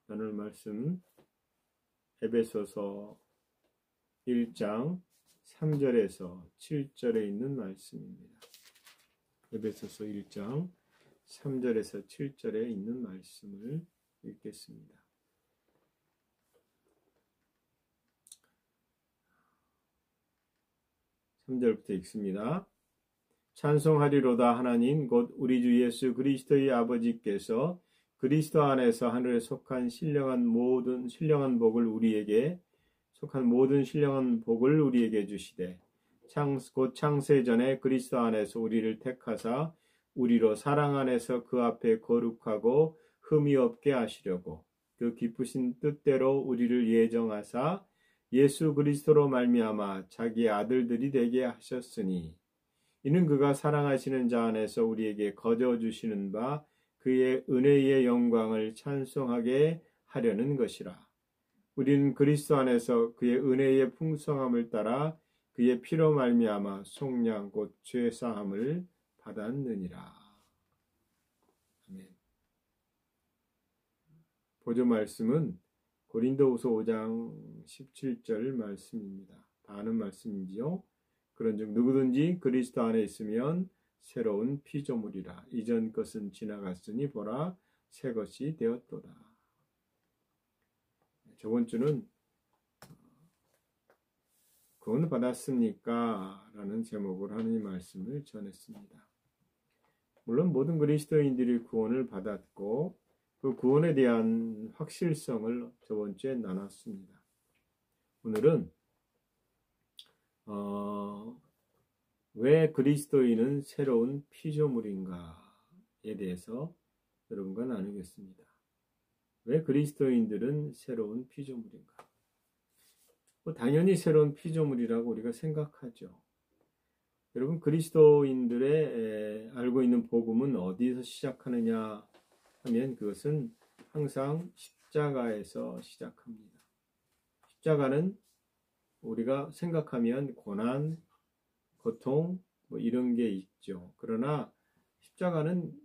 나눌 말씀 에베소서 1장 3절에서 7절에 있는 말씀입니다. 에베소서 1장 3절에서 7절에 있는 말씀을 읽겠습니다. (3절부터) 읽습니다. 찬송하리로다. 하나님 곧 우리 주 예수 그리스도의 아버지께서 그리스도 안에서 하늘에 속한 신령한 모든 복을 우리에게 주시되 곧 창세 전에 그리스도 안에서 우리를 택하사 우리로 사랑 안에서 그 앞에 거룩하고 흠이 없게 하시려고 그 기쁘신 뜻대로 우리를 예정하사 예수 그리스도로 말미암아 자기의 아들들이 되게 하셨으니 이는 그가 사랑하시는 자 안에서 우리에게 거저 주시는 바 그의 은혜의 영광을 찬송하게 하려는 것이라. 우리는 그리스도 안에서 그의 은혜의 풍성함을 따라 그의 피로 말미암아 속량 곧 죄 사함을 받았느니라. 아멘. 보조 말씀은 고린도후서 5장 17절 말씀입니다. 다 아는 말씀이지요. 그런즉 누구든지 그리스도 안에 있으면 새로운 피조물이라. 이전 것은 지나갔으니 보라 새 것이 되었도다. 저번 주는 구원 받았습니까? 라는 제목으로 하나님 말씀을 전했습니다. 물론 모든 그리스도인들이 구원을 받았고 그 구원에 대한 확실성을 저번 주에 나눴습니다. 오늘은 왜 그리스도인은 새로운 피조물인가에 대해서 여러분과 나누겠습니다. 왜 그리스도인들은 새로운 피조물인가? 당연히 새로운 피조물이라고 우리가 생각하죠. 여러분, 그리스도인들의 알고 있는 복음은 어디서 시작하느냐 하면 그것은 항상 십자가에서 시작합니다. 십자가는 우리가 생각하면 고난, 고통 이런 게 있죠. 그러나 십자가는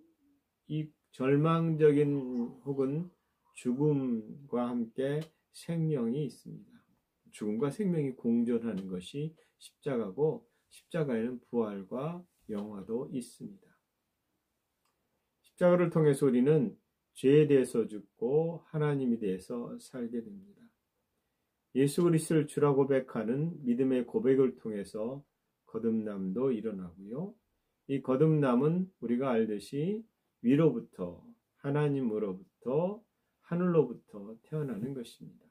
이 절망적인 혹은 죽음과 함께 생명이 있습니다. 죽음과 생명이 공존하는 것이 십자가고 십자가에는 부활과 영화도 있습니다. 십자가를 통해서 우리는 죄에 대해서 죽고 하나님에 대해서 살게 됩니다. 예수 그리스도를 주라 고백하는 믿음의 고백을 통해서 거듭남도 일어나고요. 이 거듭남은 우리가 알듯이 위로부터 하나님으로부터 하늘로부터 태어나는 것입니다.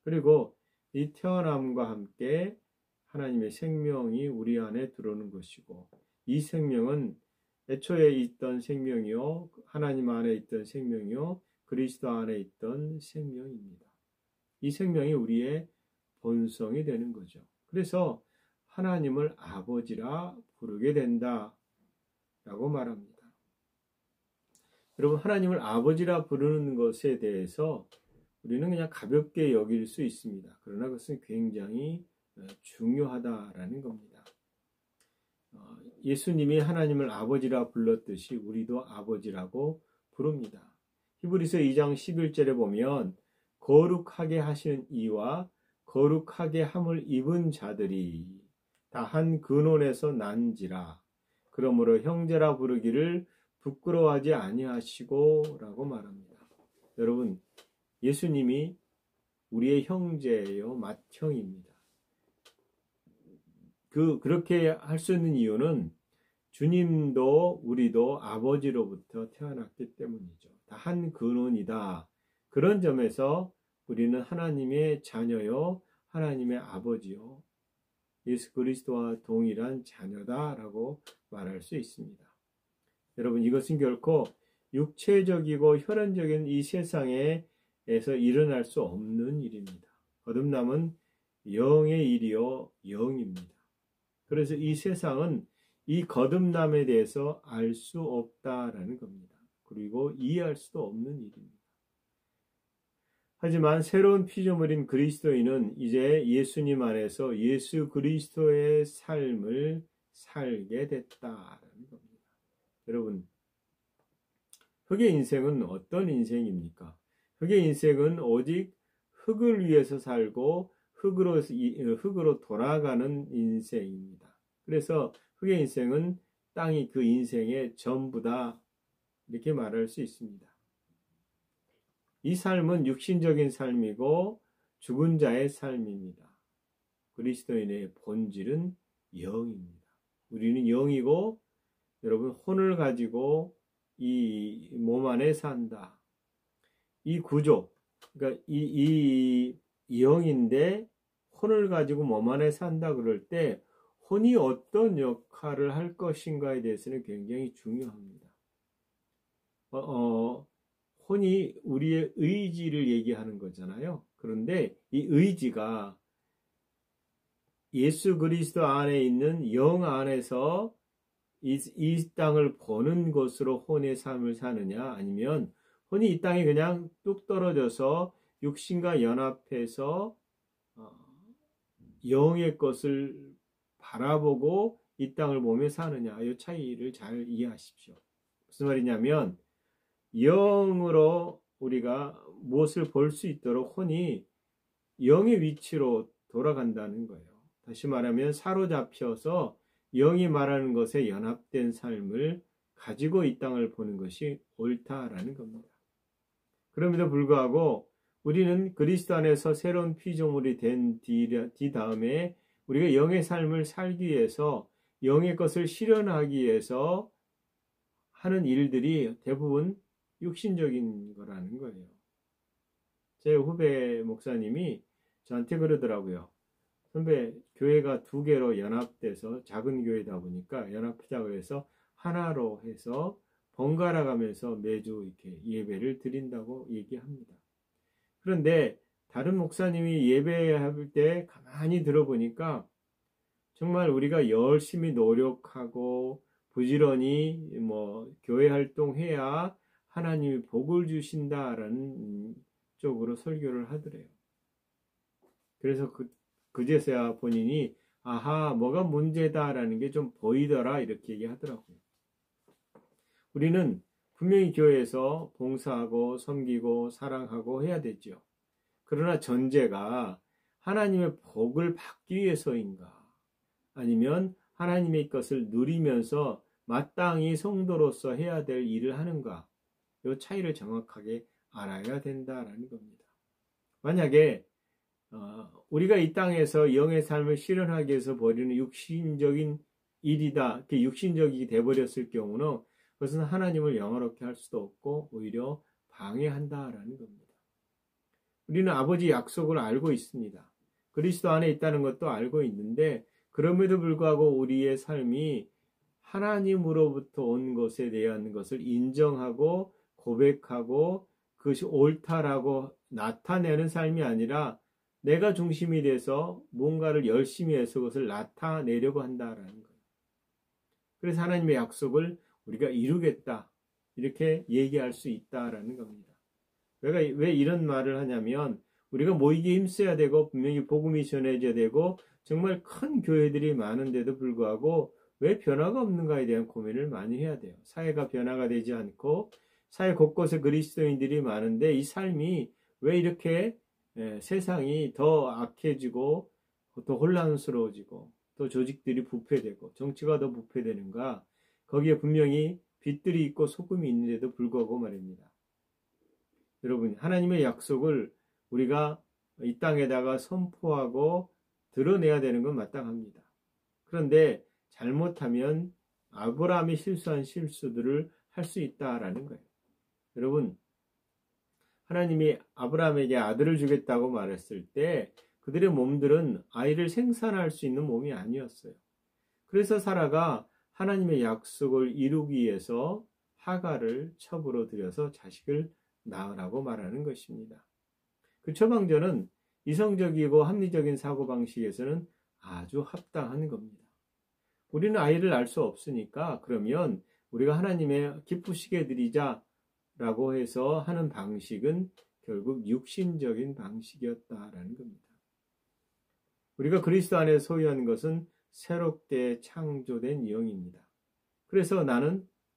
그리고 이 태어남과 함께 하나님의 생명이 우리 안에 들어오는 것이고 이 생명은 애초에 있던 생명이요 하나님 안에 있던 생명이요 그리스도 안에 있던 생명입니다. 이 생명이 우리의 본성이 되는 거죠. 그래서 하나님을 아버지라 부르게 된다라고 말합니다. 여러분, 하나님을 아버지라 부르는 것에 대해서 우리는 그냥 가볍게 여길 수 있습니다. 그러나 그것은 굉장히 중요하다라는 겁니다. 예수님이 하나님을 아버지라 불렀듯이 우리도 아버지라고 부릅니다. 히브리서 2장 11절에 보면 거룩하게 하시는 이와 거룩하게 함을 입은 자들이 다 한 근원에서 난지라. 그러므로 형제라 부르기를 부끄러워하지 아니하시고 라고 말합니다. 여러분, 예수님이 우리의 형제예요. 맏형입니다. 그렇게 할 수 있는 이유는 주님도 우리도 아버지로부터 태어났기 때문이죠. 다 한 근원이다. 그런 점에서 우리는 하나님의 자녀요, 하나님의 아버지요, 예수 그리스도와 동일한 자녀다라고 말할 수 있습니다. 여러분, 이것은 결코 육체적이고 혈연적인 이 세상에서 일어날 수 없는 일입니다. 거듭남은 영의 일이요, 영입니다. 그래서 이 세상은 이 거듭남에 대해서 알 수 없다라는 겁니다. 그리고 이해할 수도 없는 일입니다. 하지만 새로운 피조물인 그리스도인은 이제 예수님 안에서 예수 그리스도의 삶을 살게 됐다라는 겁니다. 여러분, 흑의 인생은 어떤 인생입니까? 흙의 인생은 오직 흙을 위해서 살고 흙으로 돌아가는 인생입니다. 그래서 흙의 인생은 땅이 그 인생의 전부다, 이렇게 말할 수 있습니다. 이 삶은 육신적인 삶이고 죽은 자의 삶입니다. 그리스도인의 본질은 영입니다. 우리는 영이고 여러분 혼을 가지고 이 몸 안에 산다. 이 구조, 그러니까 이 영인데 혼을 가지고 몸 안에 산다 그럴 때 혼이 어떤 역할을 할 것인가에 대해서는 굉장히 중요합니다. 혼이 우리의 의지를 얘기하는 거잖아요. 그런데 이 의지가 예수 그리스도 안에 있는 영 안에서 이 땅을 보는 것으로 혼의 삶을 사느냐, 아니면 혼이 이 땅에 그냥 뚝 떨어져서 육신과 연합해서 영의 것을 바라보고 이 땅을 보며 사느냐, 이 차이를 잘 이해하십시오. 무슨 말이냐면 영으로 우리가 무엇을 볼 수 있도록 혼이 영의 위치로 돌아간다는 거예요. 다시 말하면 사로잡혀서 영이 말하는 것에 연합된 삶을 가지고 이 땅을 보는 것이 옳다라는 겁니다. 그럼에도 불구하고 우리는 그리스도 안에서 새로운 피조물이 된 뒤 다음에 우리가 영의 삶을 살기 위해서 영의 것을 실현하기 위해서 하는 일들이 대부분 육신적인 거라는 거예요. 제 후배 목사님이 저한테 그러더라고요. 선배, 교회가 2개로 연합돼서 작은 교회다 보니까 연합하자고 해서 하나로 해서 번갈아 가면서 매주 이렇게 예배를 드린다고 얘기합니다. 그런데 다른 목사님이 예배할 때 가만히 들어보니까 정말 우리가 열심히 노력하고 부지런히 교회 활동해야 하나님이 복을 주신다라는 쪽으로 설교를 하더래요. 그래서 그제서야 본인이 아하, 뭐가 문제다라는 게 좀 보이더라, 이렇게 얘기하더라고요. 우리는 분명히 교회에서 봉사하고 섬기고 사랑하고 해야 되죠. 그러나 전제가 하나님의 복을 받기 위해서인가, 아니면 하나님의 것을 누리면서 마땅히 성도로서 해야 될 일을 하는가, 이 차이를 정확하게 알아야 된다라는 겁니다. 만약에 우리가 이 땅에서 영의 삶을 실현하기 위해서 벌이는 육신적인 일이다, 육신적이 돼버렸을 경우는 그것은 하나님을 영화롭게 할 수도 없고 오히려 방해한다라는 겁니다. 우리는 아버지 약속을 알고 있습니다. 그리스도 안에 있다는 것도 알고 있는데 그럼에도 불구하고 우리의 삶이 하나님으로부터 온 것에 대한 것을 인정하고 고백하고 그것이 옳다라고 나타내는 삶이 아니라 내가 중심이 돼서 뭔가를 열심히 해서 그것을 나타내려고 한다라는 거예요. 그래서 하나님의 약속을 우리가 이루겠다, 이렇게 얘기할 수 있다라는 겁니다. 왜 이런 말을 하냐면 우리가 모이기에 힘써야 되고 분명히 복음이 전해져야 되고 정말 큰 교회들이 많은데도 불구하고 왜 변화가 없는가에 대한 고민을 많이 해야 돼요. 사회가 변화가 되지 않고 사회 곳곳에 그리스도인들이 많은데 이 삶이 왜 이렇게 세상이 더 악해지고 더 혼란스러워지고 또 조직들이 부패되고 정치가 더 부패되는가? 거기에 분명히 빛들이 있고 소금이 있는데도 불구하고 말입니다. 여러분, 하나님의 약속을 우리가 이 땅에다가 선포하고 드러내야 되는 건 마땅합니다. 그런데 잘못하면 아브라함이 실수한 실수들을 할 수 있다라는 거예요. 여러분, 하나님이 아브라함에게 아들을 주겠다고 말했을 때 그들의 몸들은 아이를 생산할 수 있는 몸이 아니었어요. 그래서 사라가 하나님의 약속을 이루기 위해서 하갈을 첩으로 들여서 자식을 낳으라고 말하는 것입니다. 그 처방전은 이성적이고 합리적인 사고방식에서는 아주 합당한 겁니다. 우리는 아이를 낳을 수 없으니까 그러면 우리가 하나님의 기쁘시게 드리자라고 해서 하는 방식은 결국 육신적인 방식이었다라는 겁니다. 우리가 그리스도 안에 소유한 것은 새롭게 창조된 영입니다. 그래서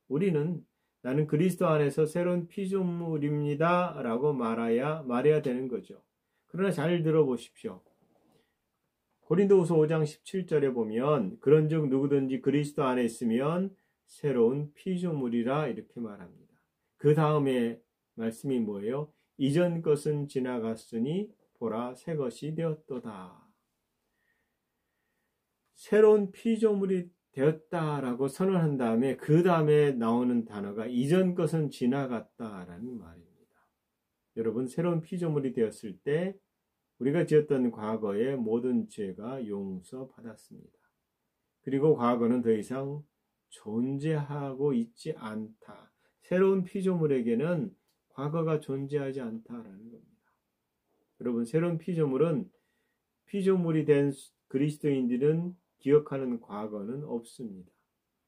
우리는 나는 그리스도 안에서 새로운 피조물입니다 라고 말해야 되는 거죠. 그러나 잘 들어보십시오. 고린도후서 5장 17절에 보면 그런즉 누구든지 그리스도 안에 있으면 새로운 피조물이라 이렇게 말합니다. 그 다음에 말씀이 뭐예요? 이전 것은 지나갔으니 보라 새 것이 되었도다. 새로운 피조물이 되었다라고 선언한 다음에 그 다음에 나오는 단어가 이전 것은 지나갔다라는 말입니다. 여러분, 새로운 피조물이 되었을 때 우리가 지었던 과거의 모든 죄가 용서받았습니다. 그리고 과거는 더 이상 존재하고 있지 않다. 새로운 피조물에게는 과거가 존재하지 않다라는 겁니다. 여러분, 새로운 피조물이 된 그리스도인들은 기억하는 과거는 없습니다.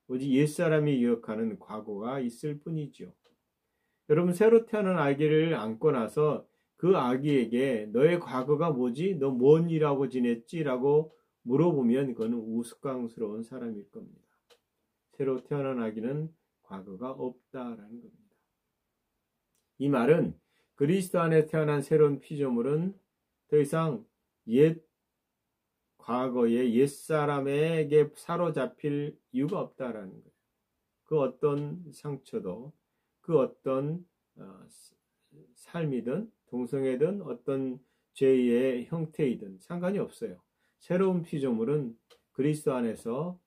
오직 옛사람이 기억하는 과거가 있을 뿐이죠. 여러분, 새로 태어난 아기를 안고 나서 그 아기에게 너의 과거가 뭐지? 너 뭔 일하고 지냈지? 라고 물어보면 그거는 우스꽝스러운 사람일 겁니다. 새로 태어난 아기는 과거가 없다라는 겁니다. 이 말은 그리스도 안에 태어난 새로운 피조물은 더 이상 과거의 옛사람에게 사로잡힐 이유가 없다라는 거예요. 그 어떤 상처도, 그 어떤 삶이든 동성애든 어떤 죄의 형태이든 상관이 없어요. 새로운 피조물은 그리스도 안에서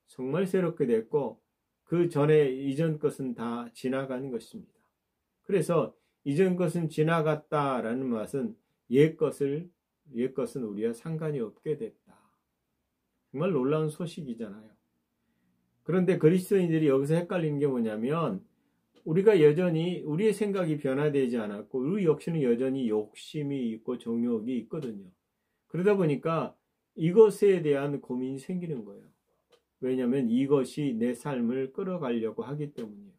정말 새롭게 됐고 그 전에 이전 것은 다 지나가는 것입니다. 그래서 이전 것은 지나갔다라는 말은 옛 것은 우리와 상관이 없게 됐다. 정말 놀라운 소식이잖아요. 그런데 그리스도인들이 여기서 헷갈리는 게 뭐냐면 우리가 여전히 우리의 생각이 변화되지 않았고 우리 역시는 여전히 욕심이 있고 정욕이 있거든요. 그러다 보니까 이것에 대한 고민이 생기는 거예요. 왜냐하면 이것이 내 삶을 끌어가려고 하기 때문이에요.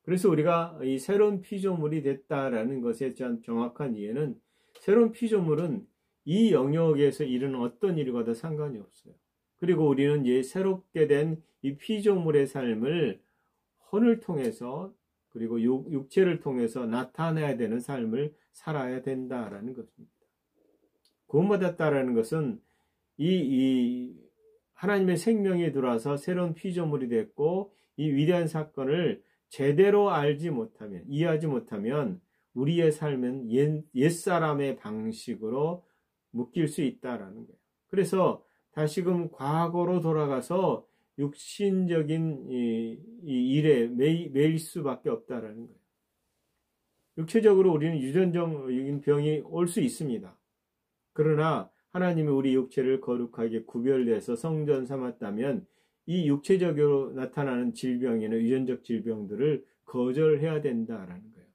그래서 우리가 이 새로운 피조물이 됐다라는 것에 대한 정확한 이해는 새로운 피조물은 이 영역에서 이루는 어떤 일과도 상관이 없어요. 그리고 우리는 새롭게 된 이 피조물의 삶을 혼을 통해서 그리고 육체를 통해서 나타내야 되는 삶을 살아야 된다라는 것입니다. 구원받았다라는 것은 이 하나님의 생명이 들어와서 새로운 피조물이 됐고 이 위대한 사건을 제대로 이해하지 못하면 우리의 삶은 옛사람의 방식으로 묶일 수 있다라는 거예요. 그래서 다시금 과거로 돌아가서 육신적인 이 일에 매일 수밖에 없다라는 거예요. 육체적으로 우리는 유전적인 병이 올 수 있습니다. 그러나 하나님이 우리 육체를 거룩하게 구별해서 성전 삼았다면 이 육체적으로 나타나는 질병이나 유전적 질병들을 거절해야 된다라는 거예요.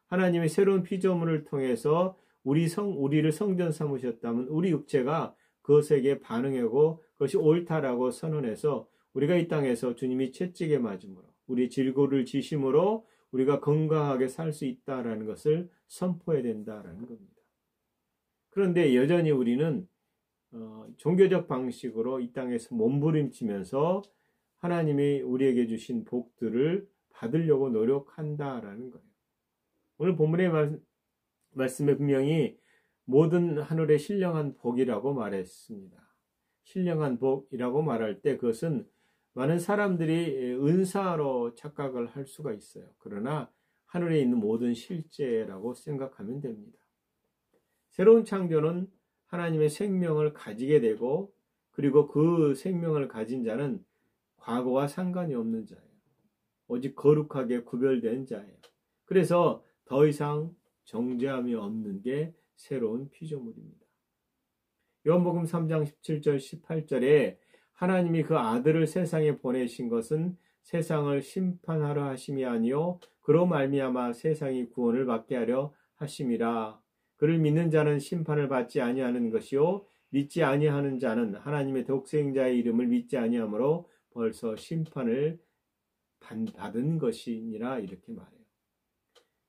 하나님이 새로운 피조물을 통해서 우리를 성전 삼으셨다면 우리 육체가 그것에게 반응하고 그것이 옳다라고 선언해서 우리가 이 땅에서 주님이 채찍에 맞음으로 우리 질고를 지심으로 우리가 건강하게 살 수 있다라는 것을 선포해야 된다라는 겁니다. 그런데 여전히 우리는 종교적 방식으로 이 땅에서 몸부림치면서 하나님이 우리에게 주신 복들을 받으려고 노력한다라는 거예요. 오늘 본문의 말씀에 분명히 모든 하늘의 신령한 복이라고 말했습니다. 신령한 복이라고 말할 때 그것은 많은 사람들이 은사로 착각을 할 수가 있어요. 그러나 하늘에 있는 모든 실제라고 생각하면 됩니다. 새로운 창조는 하나님의 생명을 가지게 되고 그리고 그 생명을 가진 자는 과거와 상관이 없는 자예요. 오직 거룩하게 구별된 자예요. 그래서 더 이상 정죄함이 없는 게 새로운 피조물입니다. 요한복음 3장 17절 18절에 하나님이 그 아들을 세상에 보내신 것은 세상을 심판하려 하심이 아니요 그로 말미암아 세상이 구원을 받게 하려 하심이라. 그를 믿는 자는 심판을 받지 아니하는 것이요 믿지 아니하는 자는 하나님의 독생자의 이름을 믿지 아니하므로 벌써 심판을 받은 것이니라 이렇게 말해요.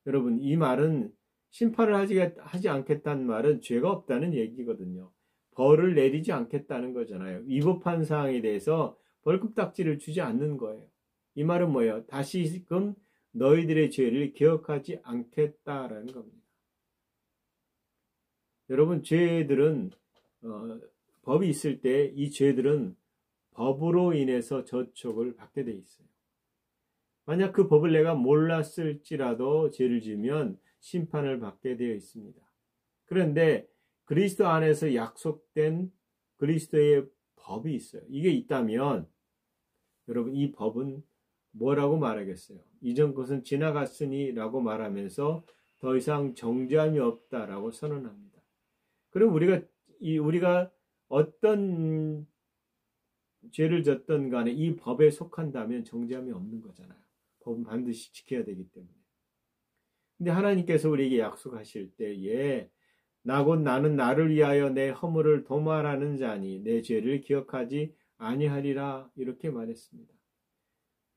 여러분, 이 말은 심판을 하지 않겠다는 말은 죄가 없다는 얘기거든요. 벌을 내리지 않겠다는 거잖아요. 위법한 사항에 대해서 벌금딱지를 주지 않는 거예요. 이 말은 뭐예요? 다시금 너희들의 죄를 기억하지 않겠다라는 겁니다. 여러분, 죄들은 법이 있을 때 이 죄들은 법으로 인해서 저촉을 받게 돼 있어요. 만약 그 법을 내가 몰랐을지라도 죄를 지으면 심판을 받게 되어 있습니다. 그런데 그리스도 안에서 약속된 그리스도의 법이 있어요. 이게 있다면 여러분, 이 법은 뭐라고 말하겠어요? 이전 것은 지나갔으니 라고 말하면서 더 이상 정죄함이 없다라고 선언합니다. 그럼 우리가 어떤 죄를 졌던 간에 이 법에 속한다면 정죄함이 없는 거잖아요. 법은 반드시 지켜야 되기 때문에. 근데 하나님께서 우리에게 약속하실 때에 곧 나는 나를 위하여 내 허물을 도말하는 자니 내 죄를 기억하지 아니하리라 이렇게 말했습니다.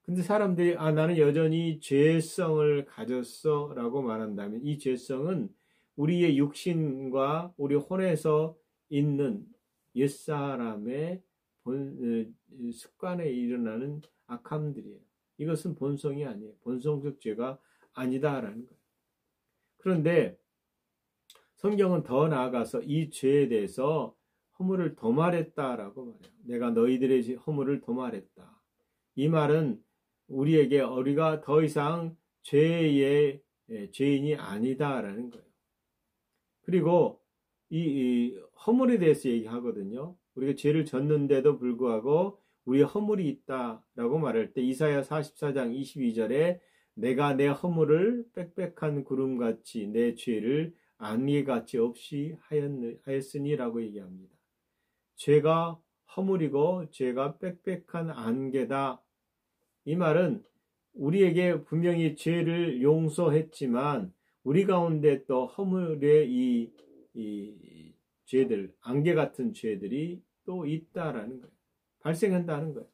근데 사람들이 나는 여전히 죄성을 가졌어 라고 말한다면 이 죄성은 우리의 육신과 우리 혼에서 있는 옛사람의 습관에 일어나는 악함들이에요. 이것은 본성이 아니에요. 본성적 죄가 아니다라는 거예요. 그런데 성경은 더 나아가서 이 죄에 대해서 허물을 도말했다라고 말해요. 내가 너희들의 허물을 도말했다. 이 말은 우리가 더 이상 죄의 죄인이 아니다라는 거예요. 그리고 이 허물에 대해서 얘기하거든요. 우리가 죄를 졌는데도 불구하고 우리의 허물이 있다라고 말할 때 이사야 44장 22절에 내가 내 허물을 빽빽한 구름같이 내 죄를 안개같이 없이 하였으니라고 얘기합니다. 죄가 허물이고 죄가 빽빽한 안개다. 이 말은 우리에게 분명히 죄를 용서했지만 우리 가운데 또 허물의 이 죄들, 안개 같은 죄들이 또 있다라는 거예요. 발생한다는 거예요.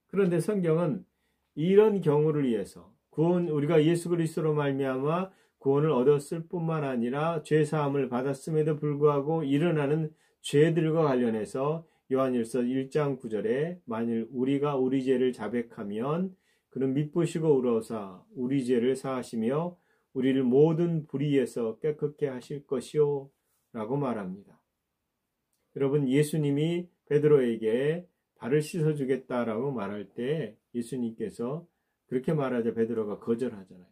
그런데 성경은 이런 경우를 위해서 우리가 예수 그리스도로 말미암아 구원을 얻었을 뿐만 아니라 죄 사함을 받았음에도 불구하고 일어나는 죄들과 관련해서 요한일서 1장 9절에 만일 우리가 우리 죄를 자백하면 그는 미쁘시고 의로우사 우리 죄를 사하시며 우리를 모든 불의에서 깨끗게 하실 것이요 라고 말합니다. 여러분, 예수님이 베드로에게 발을 씻어주겠다라고 말할 때 예수님께서 그렇게 말하자 베드로가 거절하잖아요.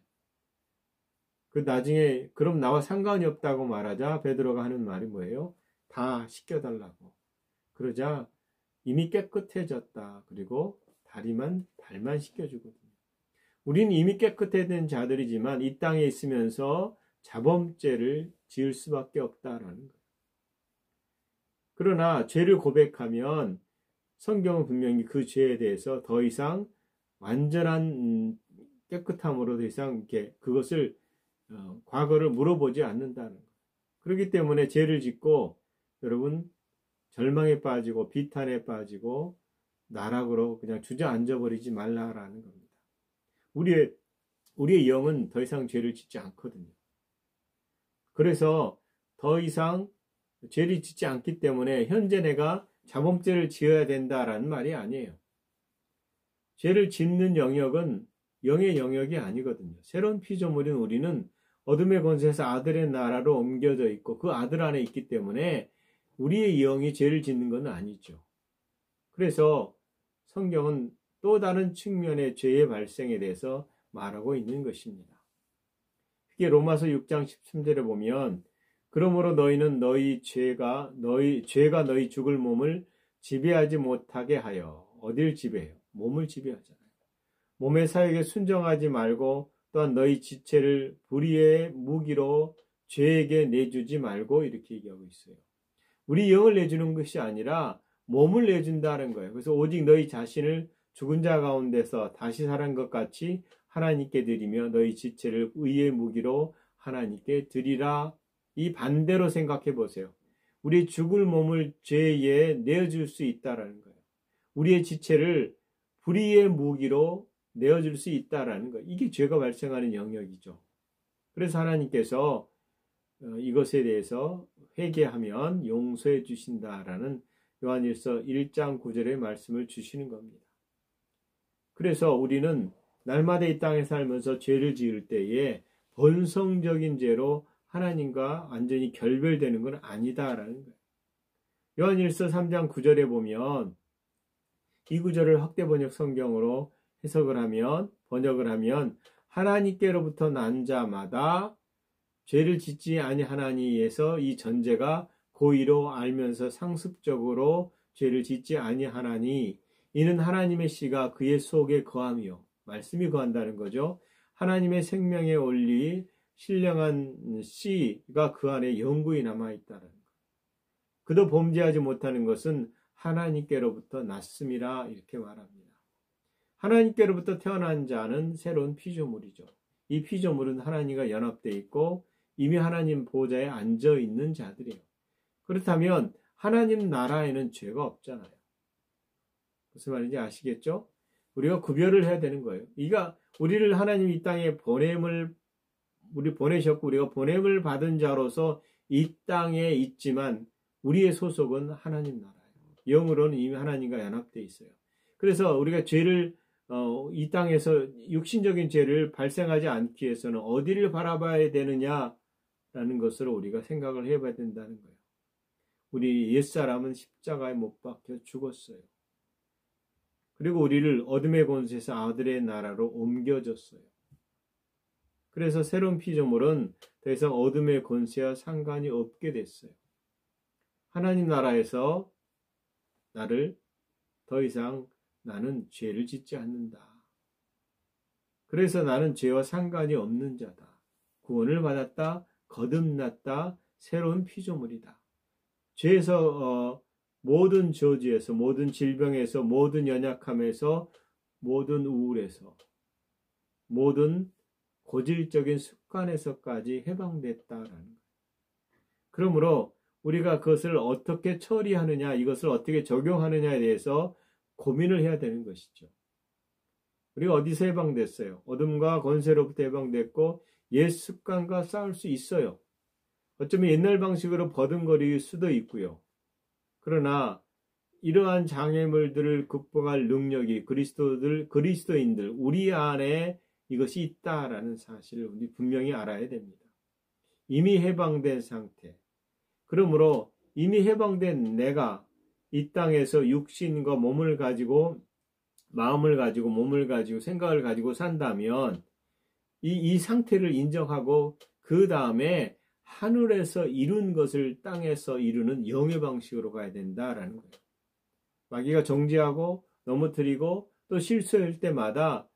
나중에 그럼 나와 상관이 없다고 말하자 베드로가 하는 말이 뭐예요? 다 씻겨달라고. 그러자 이미 깨끗해졌다. 그리고 발만 씻겨주거든요. 우리는 이미 깨끗해진 자들이지만 이 땅에 있으면서 자범죄를 지을 수밖에 없다라는 거예요. 그러나 죄를 고백하면 성경은 분명히 그 죄에 대해서 더 이상 완전한 깨끗함으로 더 이상 그것을 과거를 물어보지 않는다는 거예요. 그렇기 때문에 죄를 짓고 여러분 절망에 빠지고 비탄에 빠지고 나락으로 그냥 주저앉아 버리지 말라라는 겁니다. 우리의 영은 더 이상 죄를 짓지 않거든요. 그래서 더 이상 죄를 짓지 않기 때문에 현재 내가 자범죄를 지어야 된다라는 말이 아니에요. 죄를 짓는 영역은 영의 영역이 아니거든요. 새로운 피조물인 우리는 어둠의 권세에서 아들의 나라로 옮겨져 있고 그 아들 안에 있기 때문에 우리의 영이 죄를 짓는 건 아니죠. 그래서 성경은 또 다른 측면의 죄의 발생에 대해서 말하고 있는 것입니다. 특히 로마서 6장 13절에 보면 그러므로 너희는 죄가 너희 죽을 몸을 지배하지 못하게 하여 어딜 지배해요? 몸을 지배하잖아요. 몸의 사역에 순종하지 말고 또한 너희 지체를 불의의 무기로 죄에게 내주지 말고 이렇게 얘기하고 있어요. 우리 영을 내주는 것이 아니라 몸을 내준다는 거예요. 그래서 오직 너희 자신을 죽은 자 가운데서 다시 살은 것 같이 하나님께 드리며 너희 지체를 의의 무기로 하나님께 드리라. 이 반대로 생각해 보세요. 우리의 죽을 몸을 죄에 내어줄 수 있다라는 거예요. 우리의 지체를 불의의 무기로 내어줄 수 있다라는 거예요. 이게 죄가 발생하는 영역이죠. 그래서 하나님께서 이것에 대해서 회개하면 용서해 주신다라는 요한일서 1장 9절의 말씀을 주시는 겁니다. 그래서 우리는 날마다 이 땅에 살면서 죄를 지을 때에 본성적인 죄로 하나님과 완전히 결별되는 건 아니다라는 거예요. 요한일서 3장 9절에 보면 이 구절을 확대 번역 성경으로 번역을 하면 하나님께로부터 난 자마다 죄를 짓지 아니하나니에서 이 전제가 고의로 알면서 상습적으로 죄를 짓지 아니하나니 이는 하나님의 씨가 그의 속에 거함이요. 말씀이 거한다는 거죠. 하나님의 생명의 원리 신령한 씨가 그 안에 영구히 남아있다는 것. 그도 범죄하지 못하는 것은 하나님께로부터 났음이라 이렇게 말합니다. 하나님께로부터 태어난 자는 새로운 피조물이죠. 이 피조물은 하나님과 연합되어 있고 이미 하나님 보좌에 앉아 있는 자들이에요. 그렇다면 하나님 나라에는 죄가 없잖아요. 무슨 말인지 아시겠죠? 우리가 구별을 해야 되는 거예요. 우리를 하나님 이 땅에 보내셨고 우리가 보냄을 받은 자로서 이 땅에 있지만 우리의 소속은 하나님 나라예요. 영으로는 이미 하나님과 연합되어 있어요. 그래서 우리가 죄를 이 땅에서 육신적인 죄를 발생하지 않기 위해서는 어디를 바라봐야 되느냐라는 것을 우리가 생각을 해봐야 된다는 거예요. 우리 옛사람은 십자가에 못 박혀 죽었어요. 그리고 우리를 어둠의 권세에서 아들의 나라로 옮겨졌어요. 그래서 새로운 피조물은 더 이상 어둠의 권세와 상관이 없게 됐어요. 하나님 나라에서 나를 더 이상 나는 죄를 짓지 않는다. 그래서 나는 죄와 상관이 없는 자다. 구원을 받았다. 거듭났다. 새로운 피조물이다. 죄에서 모든 저주에서 모든 질병에서 모든 연약함에서 모든 우울에서 모든 고질적인 습관에서까지 해방됐다라는 거예요. 그러므로 우리가 그것을 어떻게 처리하느냐, 이것을 어떻게 적용하느냐에 대해서 고민을 해야 되는 것이죠. 우리가 어디서 해방됐어요? 어둠과 권세로부터 해방됐고 옛 습관과 싸울 수 있어요. 어쩌면 옛날 방식으로 버둥거릴 수도 있고요. 그러나 이러한 장애물들을 극복할 능력이 그리스도인들 우리 안에 이것이 있다라는 사실을 우리 분명히 알아야 됩니다. 이미 해방된 상태. 그러므로 이미 해방된 내가 이 땅에서 육신과 몸을 가지고 마음을 가지고 몸을 가지고 생각을 가지고 산다면 이 상태를 인정하고 그 다음에 하늘에서 이룬 것을 땅에서 이루는 영의 방식으로 가야 된다라는 거예요. 마귀가 정죄하고 넘어뜨리고 또 실수할 때마다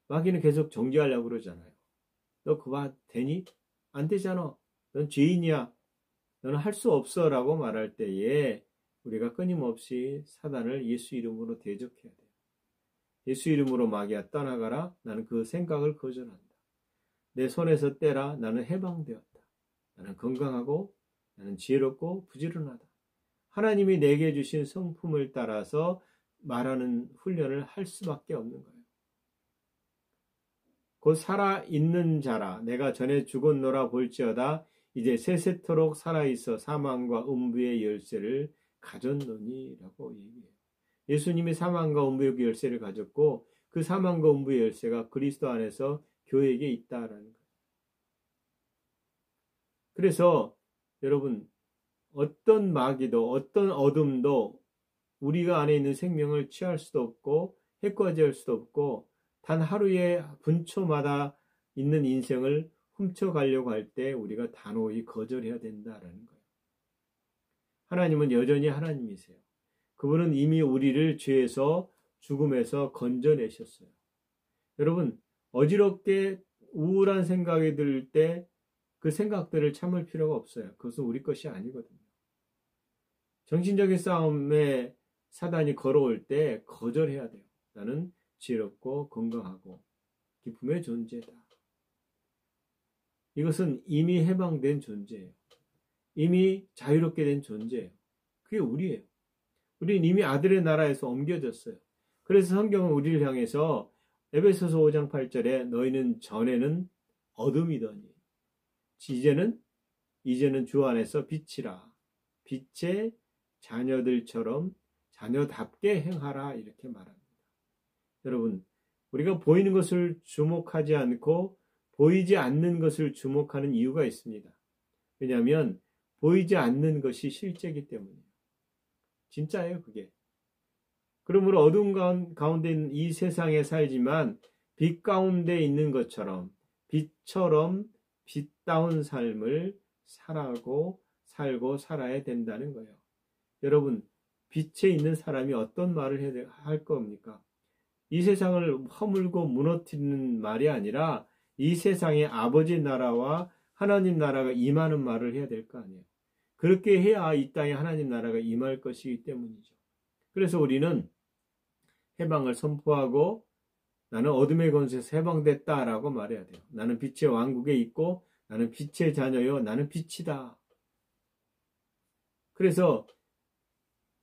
마귀는 계속 정죄하려고 그러잖아요. 너 그거 되니? 안 되잖아. 넌 죄인이야. 너는 할 수 없어 라고 말할 때에 우리가 끊임없이 사단을 예수 이름으로 대적해야 돼요. 예수 이름으로 마귀야 떠나가라. 나는 그 생각을 거절한다. 내 손에서 떼라. 나는 해방되었다. 나는 건강하고 나는 지혜롭고 부지런하다. 하나님이 내게 주신 성품을 따라서 말하는 훈련을 할 수밖에 없는 거예요. 곧 살아있는 자라 내가 전에 죽었노라 볼지어다 이제 세세토록 살아있어 사망과 음부의 열쇠를 가졌노니라고 얘기해요. 예수님이 사망과 음부의 열쇠를 가졌고 그 사망과 음부의 열쇠가 그리스도 안에서 교회에게 있다라는 거예요. 그래서 여러분 어떤 마귀도 어떤 어둠도 우리가 안에 있는 생명을 취할 수도 없고 해코지할 수도 없고 단 하루의 분초마다 있는 인생을 훔쳐가려고 할 때 우리가 단호히 거절해야 된다라는 거예요. 하나님은 여전히 하나님이세요. 그분은 이미 우리를 죄에서 죽음에서 건져내셨어요. 여러분 어지럽게 우울한 생각이 들 때 그 생각들을 참을 필요가 없어요. 그것은 우리 것이 아니거든요. 정신적인 싸움에 사단이 걸어올 때 거절해야 돼요. 나는 지혜롭고 건강하고 기쁨의 존재다. 이것은 이미 해방된 존재예요. 이미 자유롭게 된 존재예요. 그게 우리예요. 우리는 이미 아들의 나라에서 옮겨졌어요. 그래서 성경은 우리를 향해서 에베소서 5장 8절에 너희는 전에는 어둠이더니 이제는 주 안에서 빛이라. 빛의 자녀들처럼 자녀답게 행하라 이렇게 말합니다. 여러분 우리가 보이는 것을 주목하지 않고 보이지 않는 것을 주목하는 이유가 있습니다. 왜냐하면 보이지 않는 것이 실제이기 때문이에요. 진짜예요, 그게. 그러므로 어두운 가운데 있는 이 세상에 살지만 빛 가운데 있는 것처럼 빛처럼 빛다운 삶을 살고 살아야 된다는 거예요. 여러분, 빛에 있는 사람이 어떤 말을 할 겁니까? 이 세상을 허물고 무너뜨리는 말이 아니라 이 세상에 아버지 나라와 하나님 나라가 임하는 말을 해야 될 거 아니에요. 그렇게 해야 이 땅에 하나님 나라가 임할 것이기 때문이죠. 그래서 우리는 해방을 선포하고 나는 어둠의 권세에서 해방됐다라고 말해야 돼요. 나는 빛의 왕국에 있고 나는 빛의 자녀요. 나는 빛이다. 그래서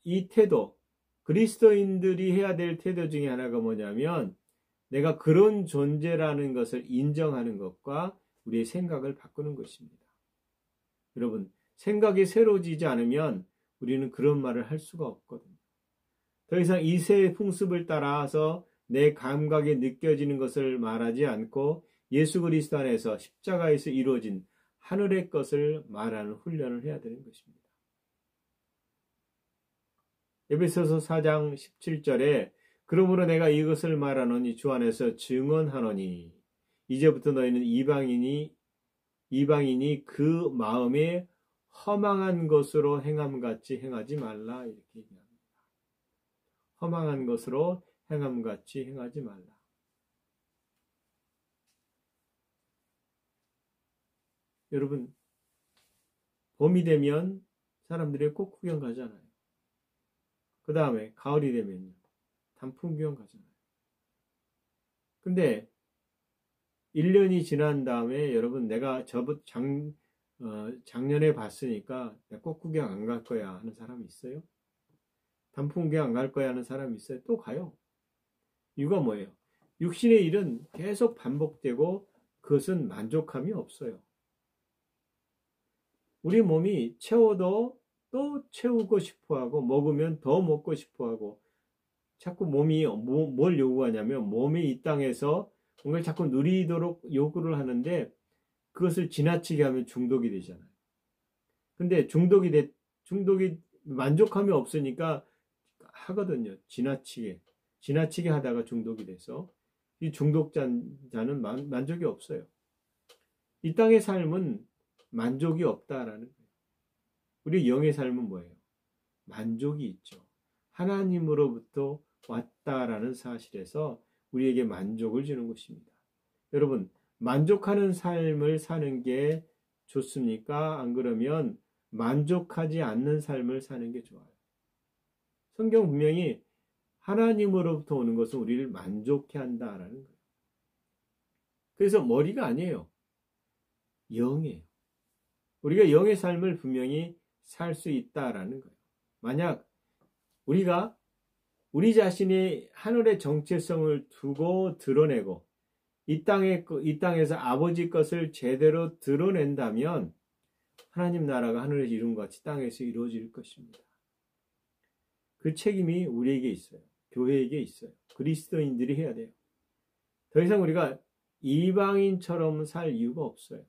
이 태도, 그리스도인들이 해야 될 태도 중에 하나가 뭐냐면 내가 그런 존재라는 것을 인정하는 것과 우리의 생각을 바꾸는 것입니다. 여러분, 생각이 새로워지지 않으면 우리는 그런 말을 할 수가 없거든요. 더 이상 이세의 풍습을 따라서 내 감각에 느껴지는 것을 말하지 않고 예수 그리스도 안에서 십자가에서 이루어진 하늘의 것을 말하는 훈련을 해야 되는 것입니다. 에베소서 4장 17절에 그러므로 내가 이것을 말하노니 주 안에서 증언하노니 이제부터 너희는 이방인이 그 마음에 허망한 것으로 행함같이 행하지 말라 이렇게 얘기합니다. 허망한 것으로 행함같이 행하지 말라. 여러분, 봄이 되면 사람들이 꽃 구경 가잖아요. 그 다음에 가을이 되면요. 단풍 구경 가잖아요. 근데 1년이 지난 다음에 여러분 내가 작년에 봤으니까 내가 꽃 구경 안 갈 거야 하는 사람이 있어요? 단풍 구경 안 갈 거야 하는 사람이 있어요? 또 가요. 이유가 뭐예요? 육신의 일은 계속 반복되고 그것은 만족함이 없어요. 우리 몸이 채워도 또 채우고 싶어하고 먹으면 더 먹고 싶어하고 자꾸 몸이 뭘 요구하냐면 몸이 이 땅에서 뭔가를 자꾸 누리도록 요구를 하는데 그것을 지나치게 하면 중독이 되잖아요. 근데 중독이 만족함이 없으니까 하거든요. 지나치게 하다가 중독이 돼서 이 중독자는 만족이 없어요. 이 땅의 삶은 만족이 없다라는 거예요. 우리 영의 삶은 뭐예요? 만족이 있죠. 하나님으로부터 왔다라는 사실에서 우리에게 만족을 주는 것입니다. 여러분, 만족하는 삶을 사는 게 좋습니까? 안 그러면 만족하지 않는 삶을 사는 게 좋아요. 성경 분명히 하나님으로부터 오는 것은 우리를 만족해 한다라는 거예요. 그래서 머리가 아니에요. 영이에요. 우리가 영의 삶을 분명히 살 수 있다라는 거예요. 만약 우리가 우리 자신이 하늘의 정체성을 두고 드러내고 이 땅에서 아버지 것을 제대로 드러낸다면 하나님 나라가 하늘에서 이룬 것 같이 땅에서 이루어질 것입니다. 그 책임이 우리에게 있어요. 교회에게 있어요. 그리스도인들이 해야 돼요. 더 이상 우리가 이방인처럼 살 이유가 없어요.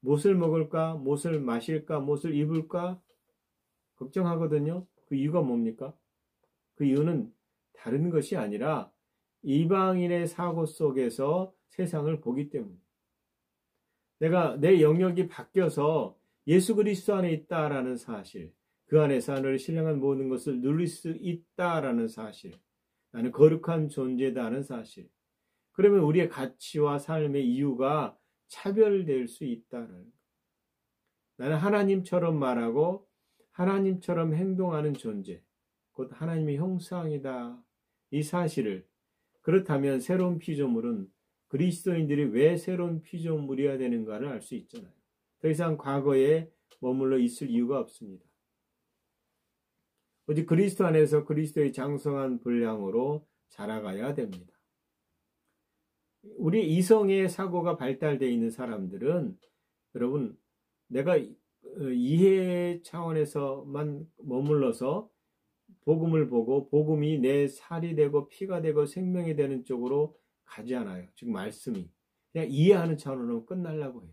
무엇을 먹을까? 무엇을 마실까? 무엇을 입을까? 걱정하거든요. 그 이유가 뭡니까? 그 이유는 다른 것이 아니라 이방인의 사고 속에서 세상을 보기 때문에 내 영역이 바뀌어서 예수 그리스도 안에 있다라는 사실, 그 안에서 하늘을 신령한 모든 것을 누릴 수 있다라는 사실, 나는 거룩한 존재다는 사실, 그러면 우리의 가치와 삶의 이유가 차별될 수 있다는 거예요. 나는 하나님처럼 말하고 하나님처럼 행동하는 존재, 곧 하나님의 형상이다. 이 사실을 그렇다면 새로운 피조물은 그리스도인들이 왜 새로운 피조물이어야 되는가를 알 수 있잖아요. 더 이상 과거에 머물러 있을 이유가 없습니다. 오직 그리스도 안에서 그리스도의 장성한 분량으로 자라가야 됩니다. 우리 이성의 사고가 발달되어 있는 사람들은 여러분 내가 이해 차원에서만 머물러서 복음을 보고 복음이 내 살이 되고 피가 되고 생명이 되는 쪽으로 가지 않아요. 즉 말씀이 그냥 이해하는 차원으로 끝나려고 해요.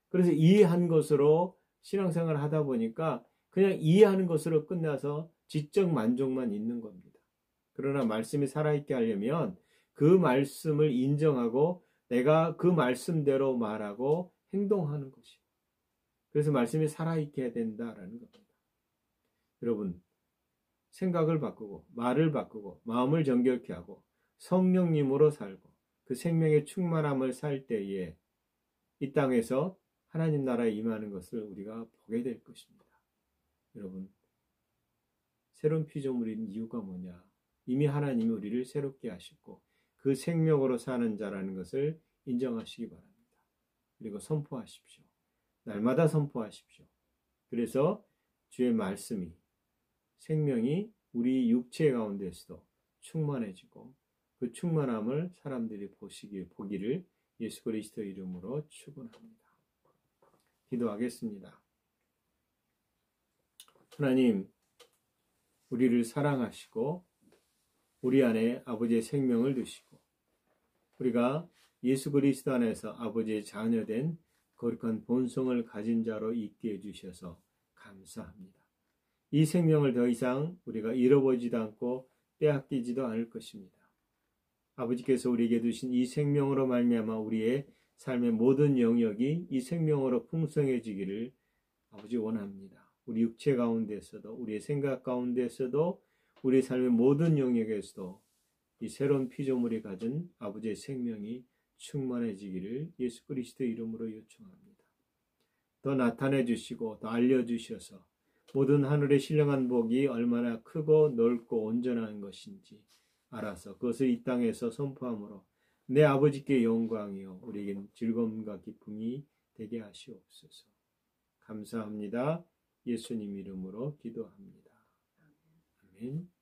그래서 이해한 것으로 신앙생활을 하다 보니까 그냥 이해하는 것으로 끝나서 지적 만족만 있는 겁니다. 그러나 말씀이 살아있게 하려면 그 말씀을 인정하고 내가 그 말씀대로 말하고 행동하는 것이에요. 그래서 말씀이 살아있게 해야 된다라는 겁니다. 여러분, 생각을 바꾸고 말을 바꾸고 마음을 정결케 하고 성령님으로 살고 그 생명의 충만함을 살 때에 이 땅에서 하나님 나라에 임하는 것을 우리가 보게 될 것입니다. 여러분, 새로운 피조물인 이유가 뭐냐? 이미 하나님이 우리를 새롭게 하셨고 그 생명으로 사는 자라는 것을 인정하시기 바랍니다. 그리고 선포하십시오. 날마다 선포하십시오. 그래서 주의 말씀이 생명이 우리 육체 가운데서도 충만해지고 그 충만함을 사람들이 보기를 예수 그리스도 이름으로 축원합니다. 기도하겠습니다. 하나님, 우리를 사랑하시고 우리 안에 아버지의 생명을 두시고 우리가 예수 그리스도 안에서 아버지의 자녀된 거룩한 본성을 가진 자로 있게 해주셔서 감사합니다. 이 생명을 더 이상 우리가 잃어버리지도 않고 빼앗기지도 않을 것입니다. 아버지께서 우리에게 두신 이 생명으로 말미암아 우리의 삶의 모든 영역이 이 생명으로 풍성해지기를 아버지 원합니다. 우리 육체 가운데서도 우리의 생각 가운데서도 우리 삶의 모든 영역에서도 이 새로운 피조물이 가진 아버지의 생명이 충만해지기를 예수 그리스도의 이름으로 요청합니다. 더 나타내 주시고 더 알려주셔서 모든 하늘의 신령한 복이 얼마나 크고 넓고 온전한 것인지 알아서 그것을 이 땅에서 선포함으로 내 아버지께 영광이요 우리에겐 즐거움과 기쁨이 되게 하시옵소서. 감사합니다. 예수님 이름으로 기도합니다. 아멘.